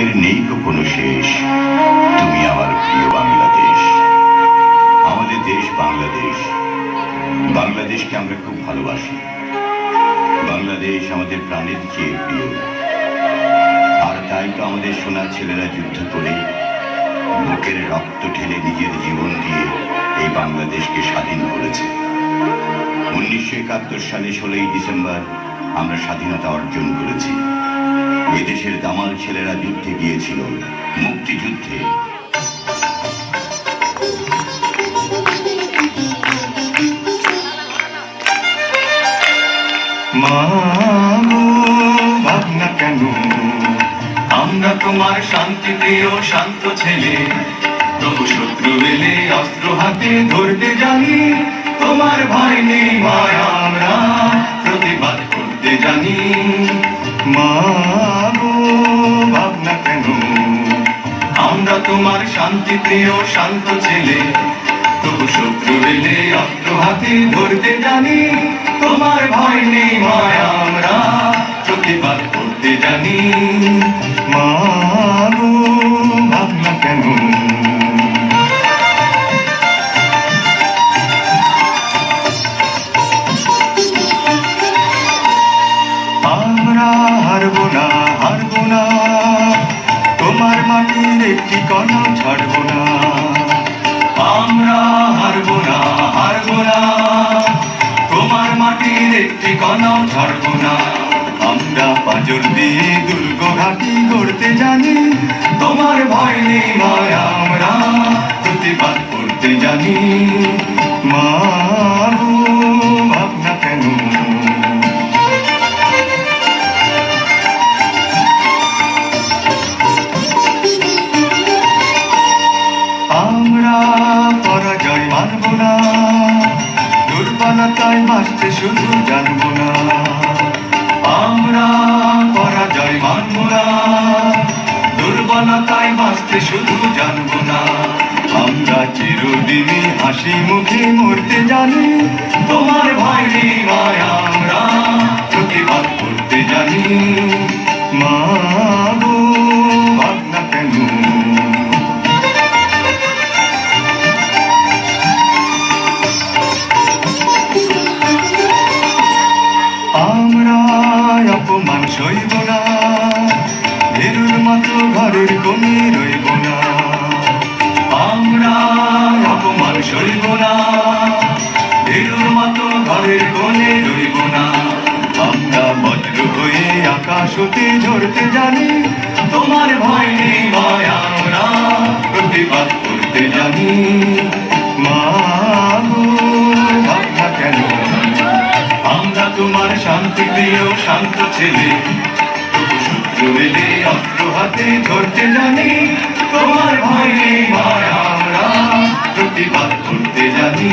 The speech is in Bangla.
প্রেমের নেই কোনো শেষ। তুমি আমার প্রিয় বাংলাদেশ, আমাদের দেশ বাংলাদেশ। বাংলাদেশকে আমরা খুব ভালোবাসি। বাংলাদেশ আমাদের প্রাণের চেয়ে প্রিয়। আর তাই তো আমাদের সোনার ছেলেরা যুদ্ধ করে বুকের রক্ত ঢেলে নিজের জীবন দিয়ে এই বাংলাদেশকে স্বাধীন করেছে। 1971 সালে 16ই ডিসেম্বর আমরা স্বাধীনতা অর্জন করেছি। এদেশের দামাল ছেলেরা যুদ্ধে গিয়েছিল, মুক্তিযুদ্ধে। মা গো ভাবনা কেন, আমরা তোমার শান্তি প্রিয় শান্ত ছেলে, তবু শত্রু এলে অস্ত্র হাতে ধরতে জানি। তোমার ভয় নেই মায়া, আমরা প্রতিবাদ করতে জানি। মা গো ভাবনা কেন, আমরা তোমার শান্তি প্রিয় শান্ত ছেলে, তবু শত্রু এলে অস্ত্র হাতে ধরতে জানি। তোমার ভয় নেই মায়া, আমরা প্রতিবাদ করতে জানি। মা গো ভাবনা কেন, আমরা হারবো না, হারবো না, তোমার মাটির একটি কণা ছাড়বো না। আমরা হারবো না, হারবো না, তোমার মাটির একটি কণাও ছাড়বো না। আমরা পাঁজর দিয়ে দুর্গ ঘাঁটি করতে জানি। তোমার ভয় নেই মায়া, আমরা প্রতিবাদ করতে জানি। মা গো ভাবনা কেন, আমরা পরাজয় মানব না, দুর্বলতায় বাঁচতে শুধু জানবো না। আমরা পরাজয় মানব না, দুর্বলতায় বাঁচতে শুধু জানবো না। আমরা চিরদিনই হাসি মুখে মরতে জানি। তোমার ভয় নেই মায়া, আমরা প্রতিবাদ করতে জানি। মা গো ভাবনা কেন, আমরা অপমান সইব না, ভীরুর মতো ঘরের কোণে রইব না। আমরা অপমান সইব না, ভীরুর মতো ঘরের কোণে রইব না। আমরা বজ্র হয়ে আকাশ হতে ঝরতে জানি। তোমার ভয় নেই মায়া, আমরা প্রতিবাদ করতে জানি। মা গো ভাবনা কেন, আমরা তোমার শান্তি প্রিয় শান্ত ছেলে, তবু শত্রু এলে অস্ত্র হাতে ধরতে জানি। তোমার ভয় নেই মায়া, আমরা প্রতিবাদ করতে জানি।